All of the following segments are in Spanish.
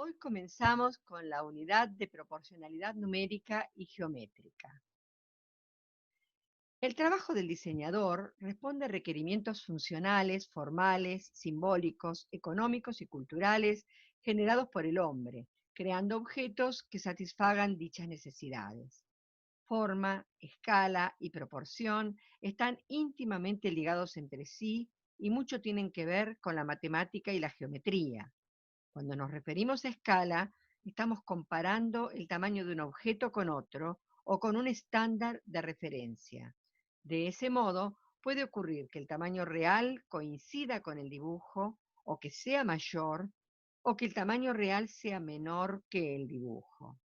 Hoy comenzamos con la unidad de proporcionalidad numérica y geométrica. El trabajo del diseñador responde a requerimientos funcionales, formales, simbólicos, económicos y culturales generados por el hombre, creando objetos que satisfagan dichas necesidades. Forma, escala y proporción están íntimamente ligados entre sí y mucho tienen que ver con la matemática y la geometría. Cuando nos referimos a escala, estamos comparando el tamaño de un objeto con otro o con un estándar de referencia. De ese modo, puede ocurrir que el tamaño real coincida con el dibujo o que sea mayor o que el tamaño real sea menor que el dibujo.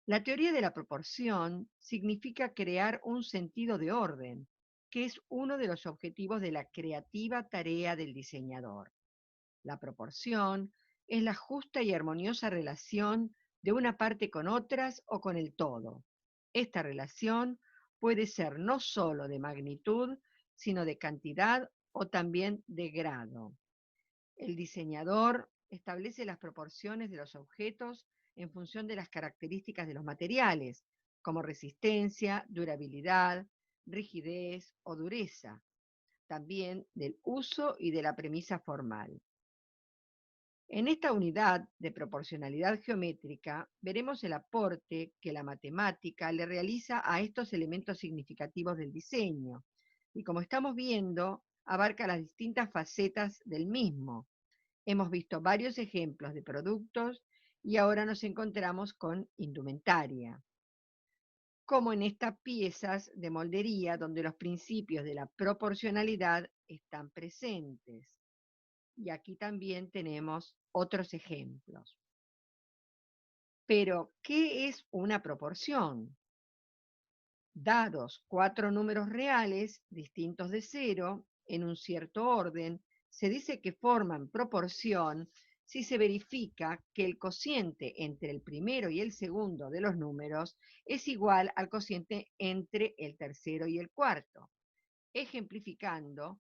La teoría de la proporción significa crear un sentido de orden, que es uno de los objetivos de la creativa tarea del diseñador. La proporción es la justa y armoniosa relación de una parte con otras o con el todo. Esta relación puede ser no solo de magnitud, sino de cantidad o también de grado. El diseñador establece las proporciones de los objetos en función de las características de los materiales, como resistencia, durabilidad, rigidez o dureza, también del uso y de la premisa formal. En esta unidad de proporcionalidad geométrica veremos el aporte que la matemática le realiza a estos elementos significativos del diseño y, como estamos viendo, abarca las distintas facetas del mismo. Hemos visto varios ejemplos de productos y ahora nos encontramos con indumentaria, como en estas piezas de moldería donde los principios de la proporcionalidad están presentes. Y aquí también tenemos otros ejemplos. Pero, ¿qué es una proporción? Dados 4 números reales, distintos de cero, en un cierto orden, se dice que forman proporción si se verifica que el cociente entre el primero y el segundo de los números es igual al cociente entre el tercero y el cuarto. Ejemplificando,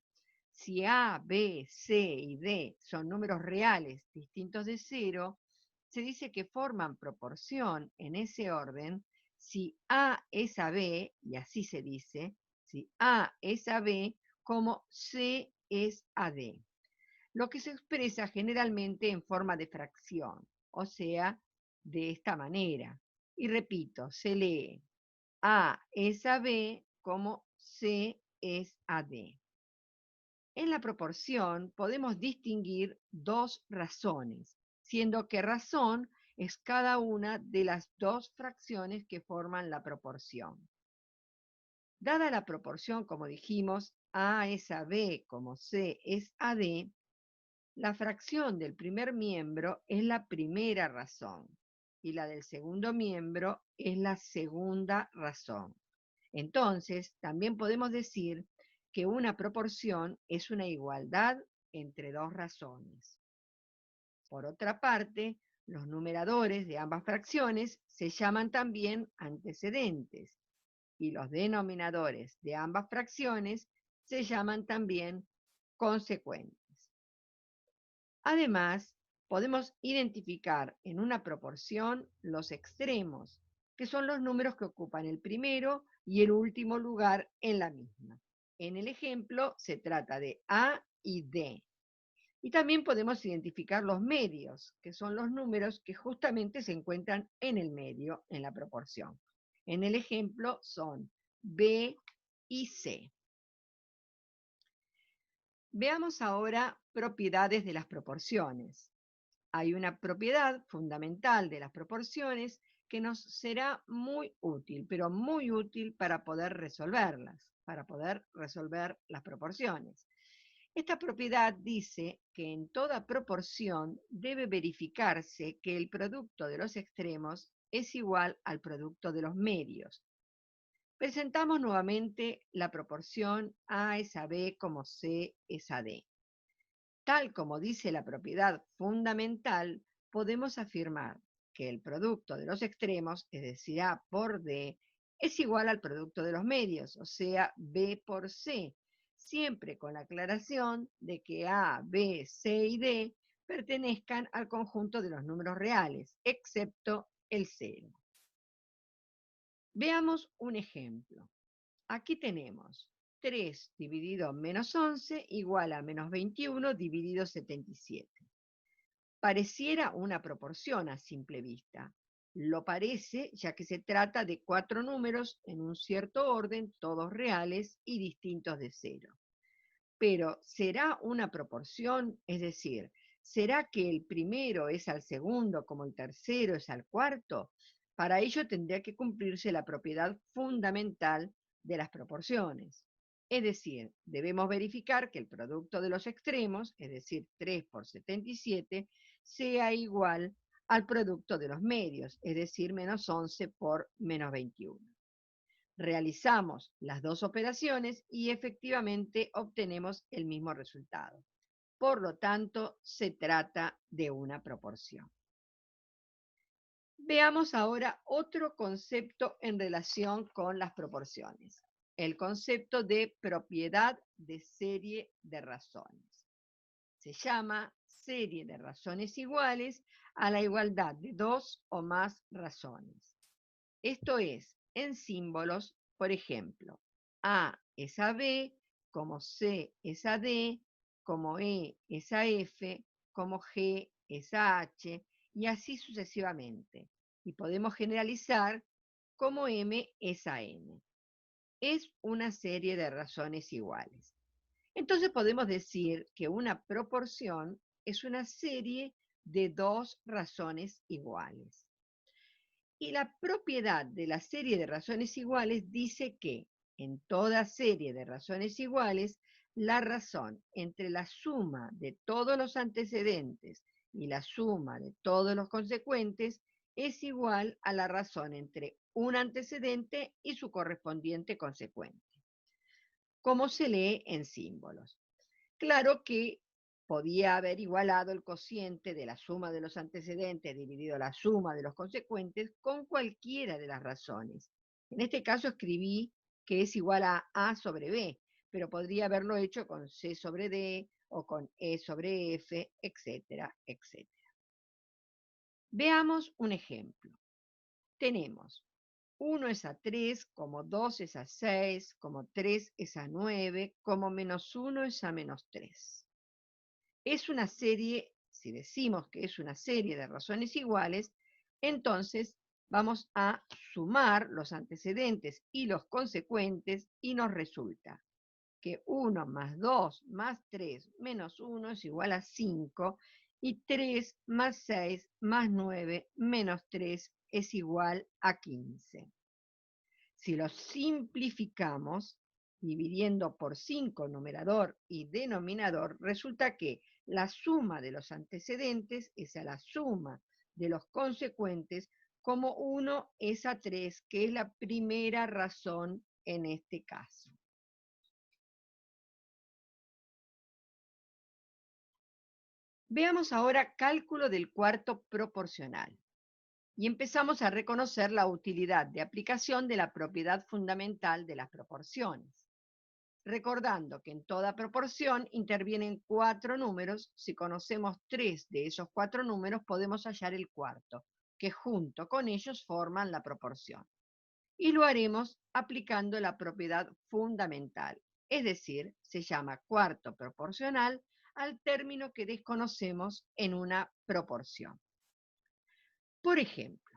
si A, B, C y D son números reales distintos de cero, se dice que forman proporción en ese orden si A es a B, y así se dice, si A es a B como C es a D, lo que se expresa generalmente en forma de fracción, o sea, de esta manera. Y repito, se lee A es a B como C es a D. En la proporción podemos distinguir dos razones, siendo que razón es cada una de las dos fracciones que forman la proporción. Dada la proporción, como dijimos, A es a B como C es a D, la fracción del primer miembro es la primera razón y la del segundo miembro es la segunda razón. Entonces, también podemos decir que una proporción es una igualdad entre dos razones. Por otra parte, los numeradores de ambas fracciones se llaman también antecedentes y los denominadores de ambas fracciones se llaman también consecuentes. Además, podemos identificar en una proporción los extremos, que son los números que ocupan el primero y el último lugar en la misma. En el ejemplo se trata de A y D. Y también podemos identificar los medios, que son los números que justamente se encuentran en el medio, en la proporción. En el ejemplo son B y C. Veamos ahora propiedades de las proporciones. Hay una propiedad fundamental de las proporciones que nos será muy útil, pero muy útil para poder resolverlas, para poder resolver las proporciones. Esta propiedad dice que en toda proporción debe verificarse que el producto de los extremos es igual al producto de los medios. Presentamos nuevamente la proporción A es a B como C es a D. Tal como dice la propiedad fundamental, podemos afirmar que el producto de los extremos, es decir, A por D, es igual al producto de los medios, o sea, B por C, siempre con la aclaración de que A, B, C y D pertenezcan al conjunto de los números reales, excepto el 0. Veamos un ejemplo. Aquí tenemos 3 dividido menos 11 igual a menos 21 dividido 77. Pareciera una proporción a simple vista. Lo parece, ya que se trata de 4 números en un cierto orden, todos reales y distintos de 0. Pero ¿será una proporción? Es decir, ¿será que el primero es al segundo como el tercero es al cuarto? Para ello tendría que cumplirse la propiedad fundamental de las proporciones. Es decir, debemos verificar que el producto de los extremos, es decir, 3 por 77, sea igual al producto de los medios, es decir, menos 11 por menos 21. Realizamos las dos operaciones y efectivamente obtenemos el mismo resultado. Por lo tanto, se trata de una proporción. Veamos ahora otro concepto en relación con las proporciones, el concepto de propiedad de serie de razones. Se llama serie de razones iguales a la igualdad de dos o más razones. Esto es, en símbolos, por ejemplo, A es a B, como C es a D, como E es a F, como G es a H, y así sucesivamente. Y podemos generalizar como M es a N. Es una serie de razones iguales. Entonces podemos decir que una proporción es una serie de dos razones iguales. Y la propiedad de la serie de razones iguales dice que en toda serie de razones iguales, la razón entre la suma de todos los antecedentes y la suma de todos los consecuentes es igual a la razón entre un antecedente y su correspondiente consecuente, como se lee en símbolos. Claro que podía haber igualado el cociente de la suma de los antecedentes dividido la suma de los consecuentes con cualquiera de las razones. En este caso escribí que es igual a sobre B, pero podría haberlo hecho con C sobre D o con E sobre F, etcétera, etcétera. Veamos un ejemplo. Tenemos 1 es a 3, como 2 es a 6, como 3 es a 9, como menos 1 es a menos 3. Es una serie, si decimos que es una serie de razones iguales, entonces vamos a sumar los antecedentes y los consecuentes y nos resulta que 1 más 2 más 3 menos 1 es igual a 5 y 3 más 6 más 9 menos 3 es igual a 15. Si lo simplificamos, dividiendo por 5 numerador y denominador, resulta que la suma de los antecedentes es a la suma de los consecuentes, como 1 es a 3, que es la primera razón en este caso. Veamos ahora cálculo del cuarto proporcional. Y empezamos a reconocer la utilidad de aplicación de la propiedad fundamental de las proporciones. Recordando que en toda proporción intervienen 4 números, si conocemos 3 de esos 4 números podemos hallar el cuarto, que junto con ellos forman la proporción. Y lo haremos aplicando la propiedad fundamental, es decir, se llama cuarto proporcional al término que desconocemos en una proporción. Por ejemplo,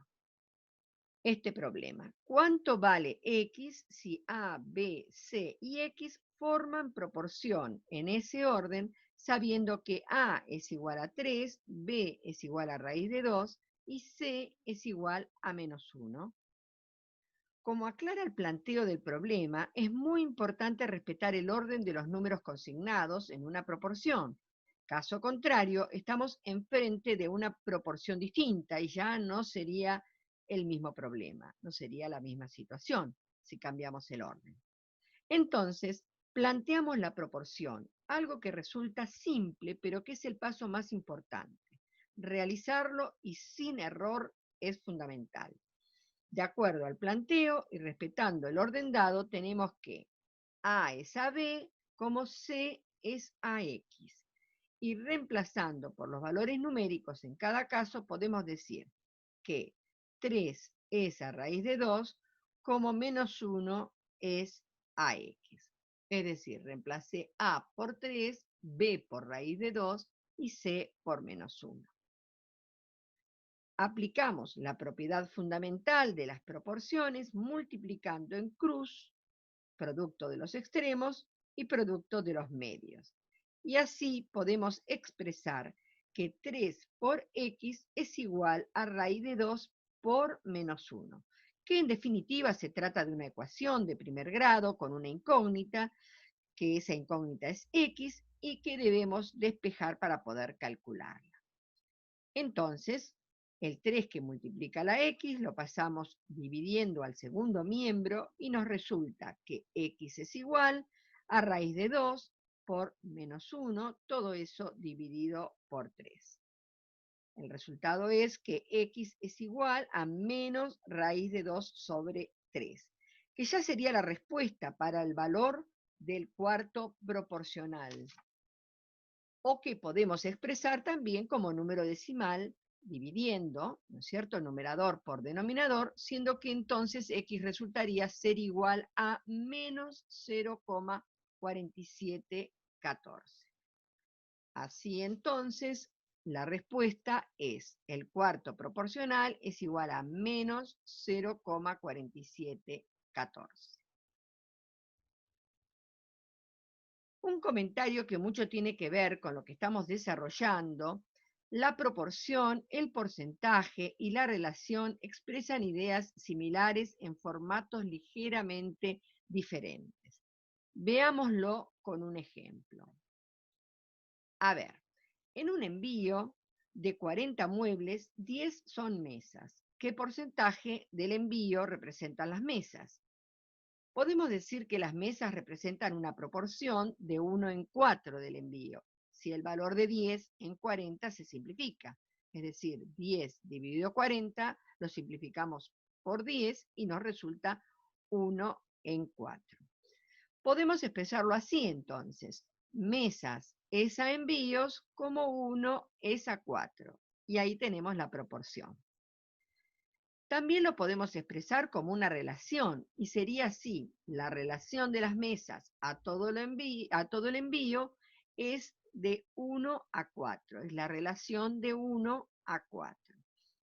este problema. ¿Cuánto vale X si A, B, C y X forman proporción en ese orden, sabiendo que A es igual a 3, B es igual a raíz de 2 y C es igual a menos 1? Como aclara el planteo del problema, es muy importante respetar el orden de los números consignados en una proporción. Caso contrario, estamos enfrente de una proporción distinta y ya no sería el mismo problema, no sería la misma situación si cambiamos el orden. Entonces, planteamos la proporción, algo que resulta simple, pero que es el paso más importante. Realizarlo y sin error es fundamental. De acuerdo al planteo y respetando el orden dado, tenemos que A es a B como C es a X. Y reemplazando por los valores numéricos en cada caso, podemos decir que 3 es a raíz de 2, como menos 1 es ax. Es decir, reemplacé a por 3, b por raíz de 2 y c por menos 1. Aplicamos la propiedad fundamental de las proporciones multiplicando en cruz, producto de los extremos y producto de los medios. Y así podemos expresar que 3 por x es igual a raíz de 2 por menos 1, que en definitiva se trata de una ecuación de primer grado con una incógnita, que esa incógnita es x y que debemos despejar para poder calcularla. Entonces, el 3 que multiplica la x lo pasamos dividiendo al segundo miembro y nos resulta que x es igual a raíz de 2 por menos 1, todo eso dividido por 3. El resultado es que x es igual a menos raíz de 2 sobre 3, que ya sería la respuesta para el valor del cuarto proporcional, o que podemos expresar también como número decimal dividiendo, ¿no es cierto?, numerador por denominador, siendo que entonces x resultaría ser igual a menos 0,4714. Así entonces, la respuesta es, el cuarto proporcional es igual a menos 0,4714. Un comentario que mucho tiene que ver con lo que estamos desarrollando: la proporción, el porcentaje y la relación expresan ideas similares en formatos ligeramente diferentes. Veámoslo con un ejemplo. A ver, en un envío de 40 muebles, 10 son mesas. ¿Qué porcentaje del envío representan las mesas? Podemos decir que las mesas representan una proporción de 1 en 4 del envío, si el valor de 10 en 40 se simplifica. Es decir, 10 dividido 40 lo simplificamos por 10 y nos resulta 1 en 4. Podemos expresarlo así entonces: mesas es a envíos como 1 es a 4. Y ahí tenemos la proporción. También lo podemos expresar como una relación, y sería así: la relación de las mesas a todo el envío es de 1 a 4, es la relación de 1 a 4.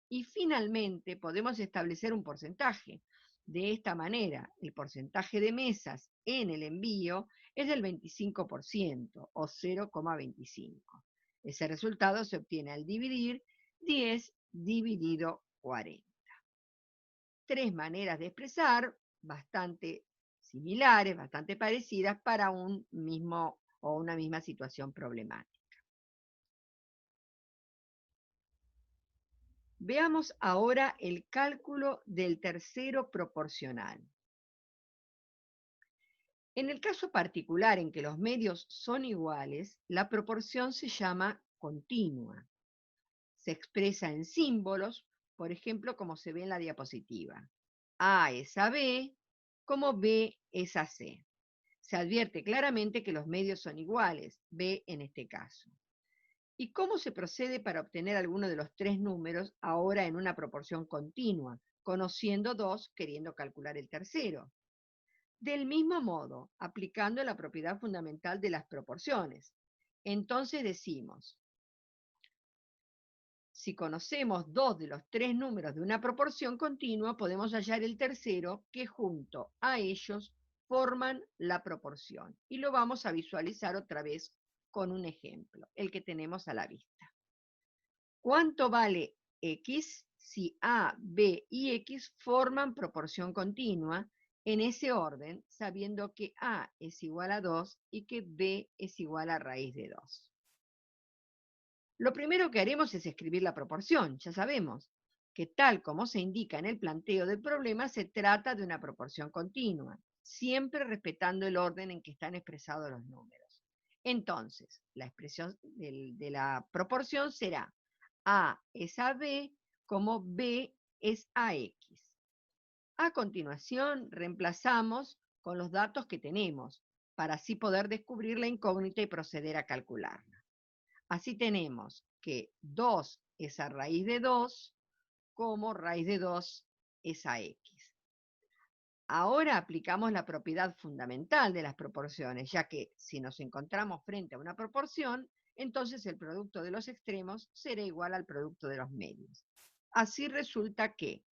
Y finalmente podemos establecer un porcentaje. De esta manera, el porcentaje de mesas en el envío es del 25%, o 0,25. Ese resultado se obtiene al dividir 10 dividido 40. Tres maneras de expresar bastante similares, bastante parecidas para un mismo o una misma situación problemática. Veamos ahora el cálculo del tercero proporcional. En el caso particular en que los medios son iguales, la proporción se llama continua. Se expresa en símbolos, por ejemplo, como se ve en la diapositiva. A es a B, como B es a C. Se advierte claramente que los medios son iguales, B en este caso. ¿Y cómo se procede para obtener alguno de los tres números ahora en una proporción continua, conociendo dos, queriendo calcular el tercero? Del mismo modo, aplicando la propiedad fundamental de las proporciones. Entonces decimos: si conocemos dos de los tres números de una proporción continua, podemos hallar el tercero, que junto a ellos forman la proporción. Y lo vamos a visualizar otra vez con un ejemplo, el que tenemos a la vista. ¿Cuánto vale x si a, b y x forman proporción continua en ese orden, sabiendo que a es igual a 2 y que b es igual a raíz de 2? Lo primero que haremos es escribir la proporción. Ya sabemos que, tal como se indica en el planteo del problema, se trata de una proporción continua, siempre respetando el orden en que están expresados los números. Entonces, la expresión de la proporción será: A es a B como B es a X. A continuación, reemplazamos con los datos que tenemos, para así poder descubrir la incógnita y proceder a calcularla. Así tenemos que 2 es a raíz de 2, como raíz de 2 es a x. Ahora aplicamos la propiedad fundamental de las proporciones, ya que si nos encontramos frente a una proporción, entonces el producto de los extremos será igual al producto de los medios. Así resulta que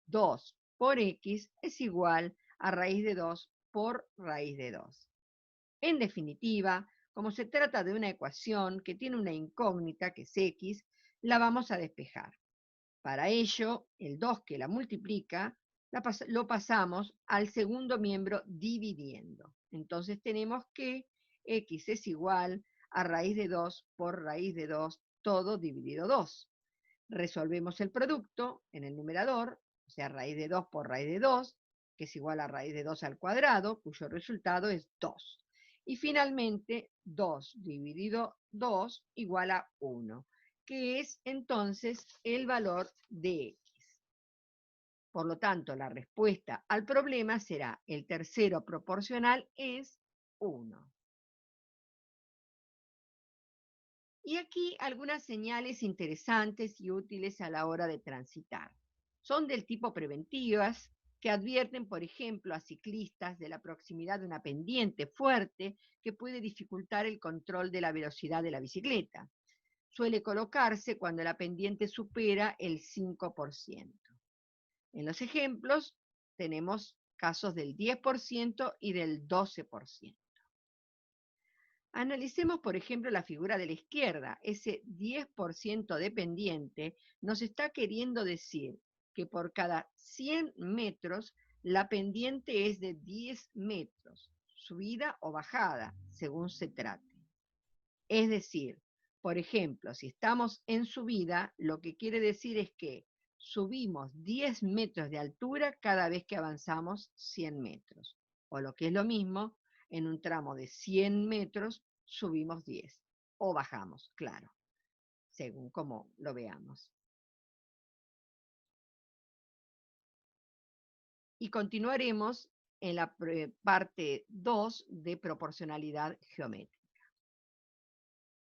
2 por x es igual a raíz de 2 por raíz de 2. En definitiva, como se trata de una ecuación que tiene una incógnita, que es x, la vamos a despejar. Para ello, el 2 que la multiplica, lo pasamos al segundo miembro dividiendo. Entonces tenemos que x es igual a raíz de 2 por raíz de 2, todo dividido 2. Resolvemos el producto en el numerador, o sea, raíz de 2 por raíz de 2, que es igual a raíz de 2 al cuadrado, cuyo resultado es 2. Y finalmente, 2 dividido 2 igual a 1, que es entonces el valor de x. Por lo tanto, la respuesta al problema será el tercero proporcional es 1. Y aquí algunas señales interesantes y útiles a la hora de transitar. Son del tipo preventivas, que advierten, por ejemplo, a ciclistas de la proximidad de una pendiente fuerte que puede dificultar el control de la velocidad de la bicicleta. Suele colocarse cuando la pendiente supera el 5%. En los ejemplos tenemos casos del 10% y del 12%. Analicemos, por ejemplo, la figura de la izquierda. Ese 10% dependiente nos está queriendo decir que por cada 100 metros la pendiente es de 10 metros, subida o bajada, según se trate. Es decir, por ejemplo, si estamos en subida, lo que quiere decir es que subimos 10 metros de altura cada vez que avanzamos 100 metros. O lo que es lo mismo, en un tramo de 100 metros subimos 10. O bajamos, claro, según como lo veamos. Y continuaremos en la parte 2 de proporcionalidad geométrica.